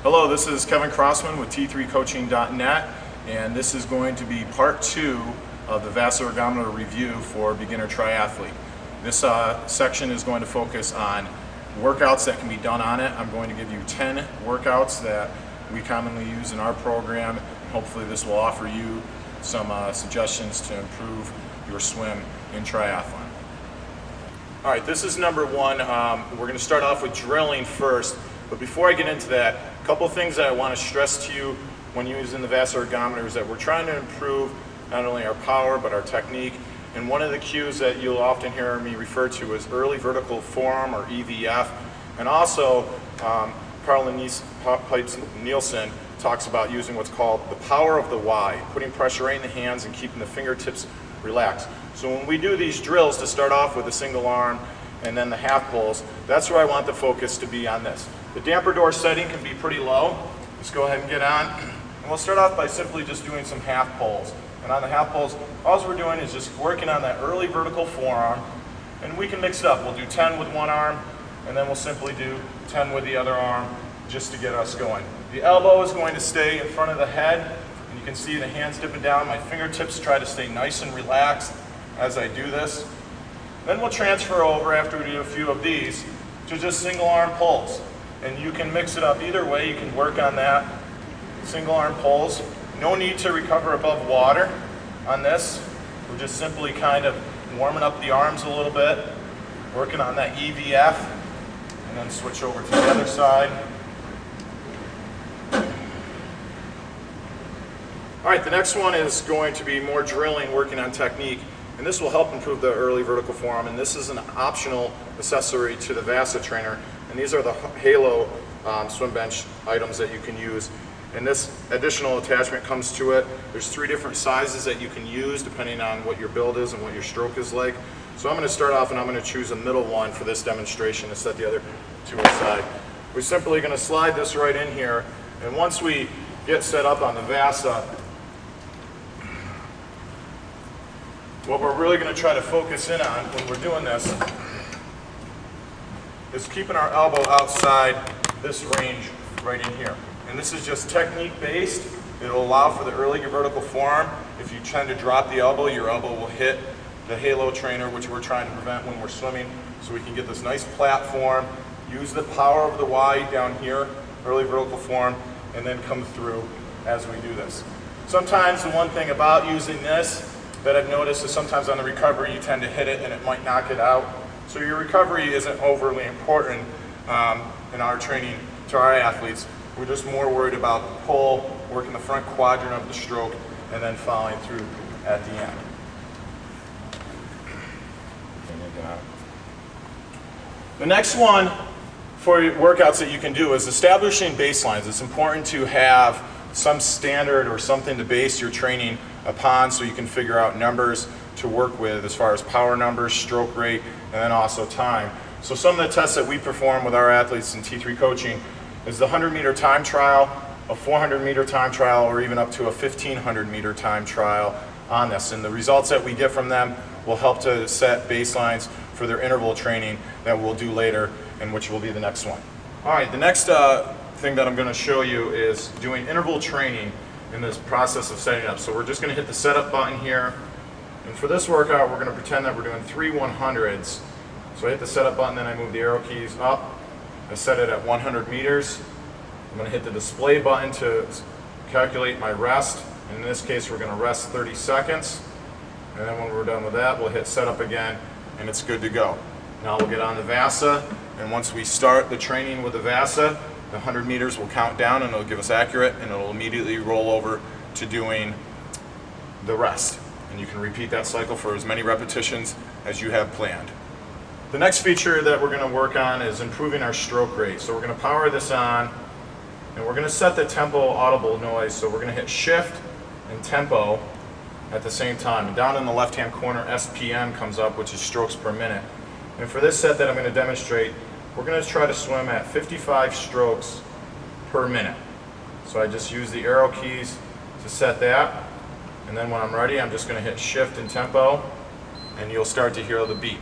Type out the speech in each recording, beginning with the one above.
Hello, this is Kevin Crossman with T3Coaching.net, and this is going to be part 2 of the VasaErgometer review for Beginner Triathlete. This section is going to focus on workouts that can be done on it. I'm going to give you 10 workouts that we commonly use in our program. Hopefully this will offer you some suggestions to improve your swim in triathlon. All right, this is number 1. We're going to start off with drilling first. But before I get into that, a couple of things that I want to stress to you when using the VasaErgometer is that we're trying to improve not only our power but our technique. And one of the cues that you'll often hear me refer to is early vertical forearm, or EVF. And also, Nielsen talks about using what's called the power of the Y, putting pressure right in the hands and keeping the fingertips relaxed. So when we do these drills to start off with a single arm and then the half pulls, that's where I want the focus to be on this. The damper door setting can be pretty low. Just go ahead and get on. And we'll start off by simply just doing some half pulls. And on the half pulls, all we're doing is just working on that early vertical forearm. And we can mix it up. We'll do 10 with one arm, and then we'll simply do 10 with the other arm just to get us going. The elbow is going to stay in front of the head. And you can see the hands dipping down. My fingertips try to stay nice and relaxed as I do this. Then we'll transfer over, after we do a few of these, to just single arm pulls. And you can mix it up either way. You can work on that. Single arm pulls. No need to recover above water on this. We're just simply kind of warming up the arms a little bit, working on that EVF, and then switch over to the other side. All right, the next one is going to be more drilling, working on technique. And this will help improve the early vertical forearm. And this is an optional accessory to the Vasa trainer. And these are the Halo swim bench items that you can use. And this additional attachment comes to it. There's 3 different sizes that you can use depending on what your build is and what your stroke is like. So I'm going to start off and I'm going to choose a middle one for this demonstration to set the other 2 aside. We're simply going to slide this right in here. And once we get set up on the Vasa, what we're really going to try to focus in on when we're doing this is keeping our elbow outside this range right in here. And this is just technique based. It'll allow for the early vertical forearm. If you tend to drop the elbow, your elbow will hit the Halo trainer, which we're trying to prevent when we're swimming. So we can get this nice platform, use the power of the Y down here, early vertical forearm, and then come through as we do this. Sometimes the one thing about using this that I've noticed is sometimes on the recovery you tend to hit it and it might knock it out. So your recovery isn't overly important in our training to our athletes. We're just more worried about the pull, working the front quadrant of the stroke, and then following through at the end. The next one for workouts that you can do is establishing baselines. It's important to have some standard or something to base your training upon so you can figure out numbers to work with as far as power numbers, stroke rate, and then also time. So some of the tests that we perform with our athletes in T3 coaching is the 100-meter time trial, a 400-meter time trial, or even up to a 1,500-meter time trial on this. And the results that we get from them will help to set baselines for their interval training that we'll do later, and which will be the next one. All right, the next thing that I'm going to show you is doing interval training in this process of setting up. So we're just going to hit the setup button here. And for this workout, we're going to pretend that we're doing 3 100s. So I hit the setup button, then I move the arrow keys up. I set it at 100 meters. I'm going to hit the display button to calculate my rest. In this case, we're going to rest 30 seconds. And then when we're done with that, we'll hit setup again, and it's good to go. Now we'll get on the Vasa, and once we start the training with the Vasa, the 100 meters will count down, and it'll give us accurate, and it'll immediately roll over to doing the rest. And you can repeat that cycle for as many repetitions as you have planned. The next feature that we're going to work on is improving our stroke rate. So we're going to power this on, and we're going to set the tempo audible noise. So we're going to hit shift and tempo at the same time. And down in the left-hand corner, SPM comes up, which is strokes per minute. And for this set that I'm going to demonstrate, we're going to try to swim at 55 strokes per minute. So I just use the arrow keys to set that. And then when I'm ready, I'm just going to hit shift and tempo, and you'll start to hear the beep.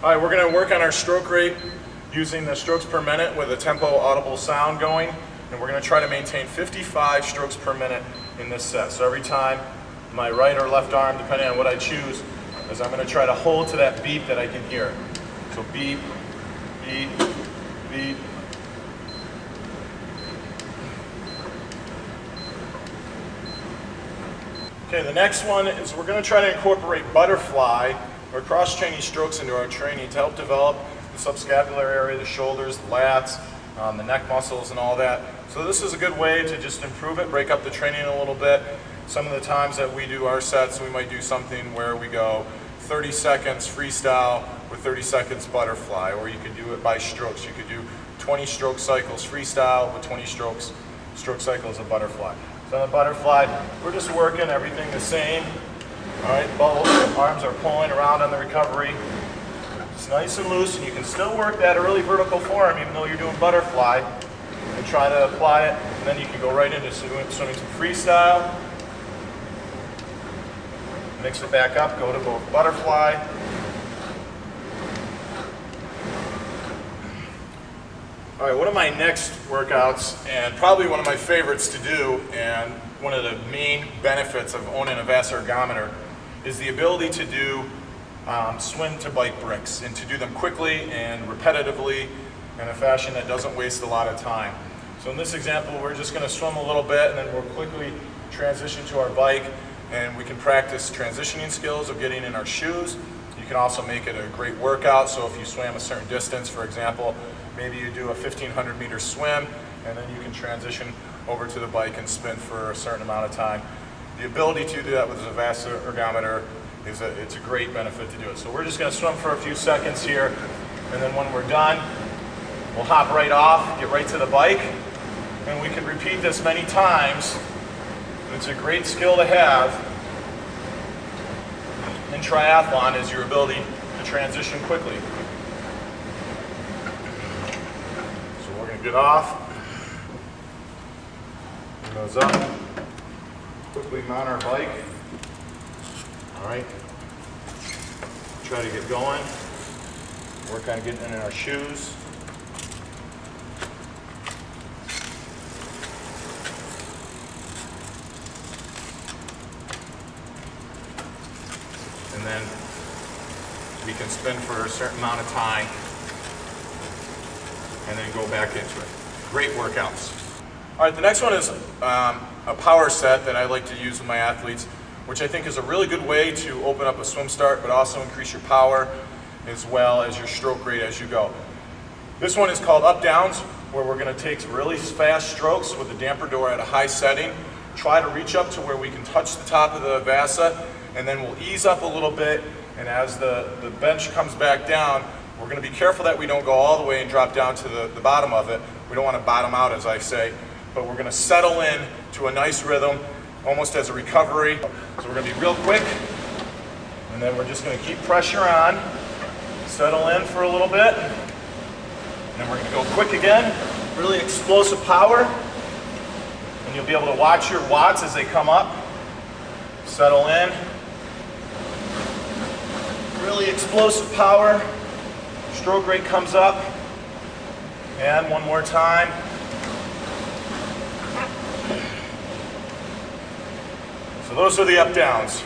All right, we're going to work on our stroke rate using the strokes per minute with a tempo audible sound going. and we're going to try to maintain 55 strokes per minute in this set. So every time my right or left arm, depending on what I choose, is I'm going to try to hold to that beep that I can hear. So beep, beep, beep. Okay, the next one is we're going to try to incorporate butterfly or cross-training strokes into our training to help develop the subscapular area, the shoulders, the lats, the neck muscles and all that. So this is a good way to just improve it, break up the training a little bit. Some of the times that we do our sets, we might do something where we go 30 seconds freestyle with 30 seconds butterfly, or you could do it by strokes. You could do 20 stroke cycles freestyle with 20 stroke cycles of butterfly. So on the butterfly, we're just working everything the same. All right, both arms are pulling around on the recovery. It's nice and loose, and you can still work that early vertical form even though you're doing butterfly. And try to apply it, and then you can go right into swimming some freestyle. Mix it back up, go to both butterfly. All right, one of my next workouts, and probably one of my favorites to do, and one of the main benefits of owning a VasaErgometer, is the ability to do swim to bike bricks, and to do them quickly and repetitively in a fashion that doesn't waste a lot of time. So in this example, we're just going to swim a little bit, and then we'll quickly transition to our bike, and we can practice transitioning skills of getting in our shoes. You can also make it a great workout. So if you swam a certain distance, for example, maybe you do a 1,500 meter swim, and then you can transition over to the bike and spin for a certain amount of time. The ability to do that with a VasaErgometer it's a great benefit to do it. So we're just going to swim for a few seconds here, and then when we're done, we'll hop right off, get right to the bike, and we can repeat this many times. It's a great skill to have in triathlon, is your ability to transition quickly. So we're going to get off. It goes up. Quickly mount our bike. All right. Try to get going. Work on getting in our shoes. And then we can spin for a certain amount of time and then go back into it. Great workouts. All right, the next one is a power set that I like to use with my athletes, which I think is a really good way to open up a swim start, but also increase your power as well as your stroke rate as you go. This one is called up downs, where we're going to take really fast strokes with the damper door at a high setting, try to reach up to where we can touch the top of the Vasa, and then we'll ease up a little bit, and as the bench comes back down, we're going to be careful that we don't go all the way and drop down to the bottom of it. We don't want to bottom out, as I say, but we're going to settle in to a nice rhythm, almost as a recovery. So we're going to be real quick, and then we're just going to keep pressure on, settle in for a little bit, and then we're going to go quick again, really explosive power, and you'll be able to watch your watts as they come up, settle in, really explosive power, stroke rate comes up, and one more time. So those are the up downs.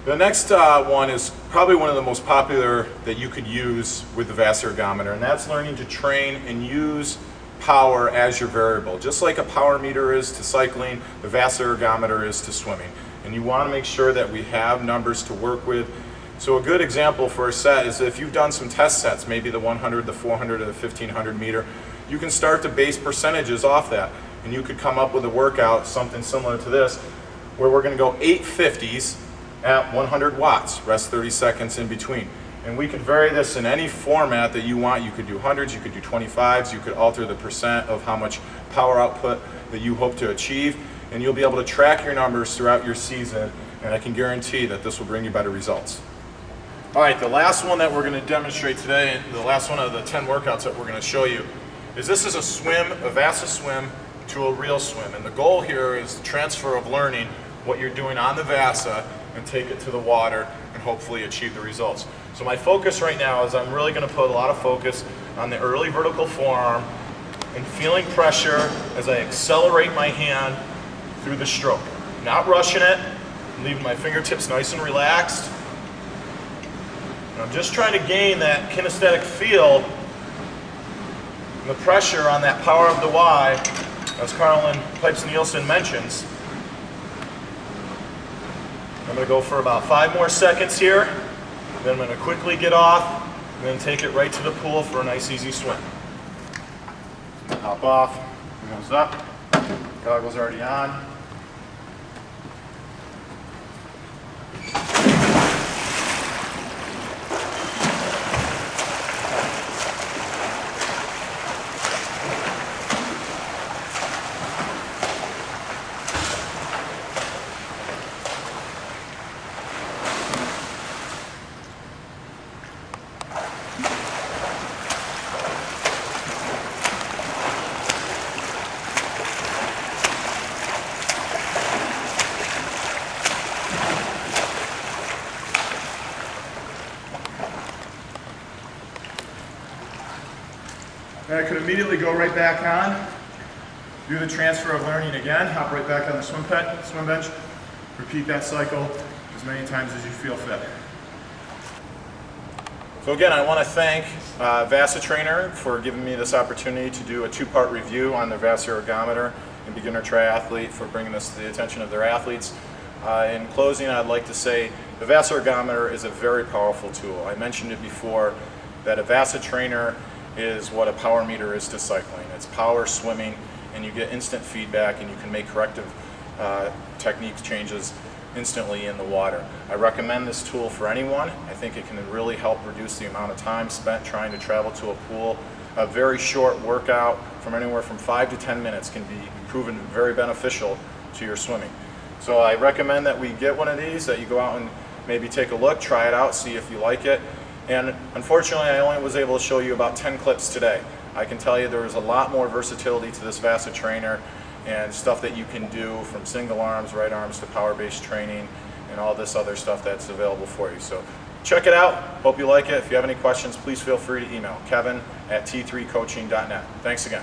The next one is probably one of the most popular that you could use with the VasaErgometer, and that's learning to train and use power as your variable. Just like a power meter is to cycling, the VasaErgometer is to swimming. And you want to make sure that we have numbers to work with. So a good example for a set is if you've done some test sets, maybe the 100, the 400, or the 1500 meter, you can start to base percentages off that. And you could come up with a workout, something similar to this, where we're going to go 8 50s at 100 watts, rest 30 seconds in between. And we could vary this in any format that you want. You could do hundreds, you could do 25s, you could alter the percent of how much power output that you hope to achieve, and you'll be able to track your numbers throughout your season, and I can guarantee that this will bring you better results. All right, the last one that we're going to demonstrate today, the last one of the 10 workouts that we're going to show you, is this is a swim, a Vasa swim to a real swim. And the goal here is the transfer of learning what you're doing on the Vasa and take it to the water and hopefully achieve the results. So my focus right now is I'm really going to put a lot of focus on the early vertical forearm and feeling pressure as I accelerate my hand through the stroke. Not rushing it, leaving my fingertips nice and relaxed. And I'm just trying to gain that kinesthetic feel and the pressure on that power of the Y, as Carolyn Pipes-Nielsen mentions. I'm going to go for about 5 more seconds here, then I'm going to quickly get off, and then take it right to the pool for a nice easy swim. Hop off, goes up, goggles already on. And I could immediately go right back on, do the transfer of learning again, hop right back on the swim bench, repeat that cycle as many times as you feel fit. So again, I want to thank VasaTrainer for giving me this opportunity to do a 2-part review on the VasaErgometer and Beginner Triathlete, for bringing this to the attention of their athletes. In closing, I'd like to say the VasaErgometer is a very powerful tool. I mentioned it before that a VasaTrainer is what a power meter is to cycling. It's power swimming, and you get instant feedback, and you can make corrective technique changes instantly in the water. I recommend this tool for anyone. I think it can really help reduce the amount of time spent trying to travel to a pool. A very short workout from anywhere from 5 to 10 minutes can be proven very beneficial to your swimming. So I recommend that we get one of these, that you go out and maybe take a look, try it out, see if you like it. And unfortunately, I only was able to show you about 10 clips today. I can tell you there is a lot more versatility to this VasaTrainer, and stuff that you can do from single arms, right arms to power-based training, and all this other stuff that's available for you. So check it out. Hope you like it. If you have any questions, please feel free to email Kevin@t3coaching.net. Thanks again.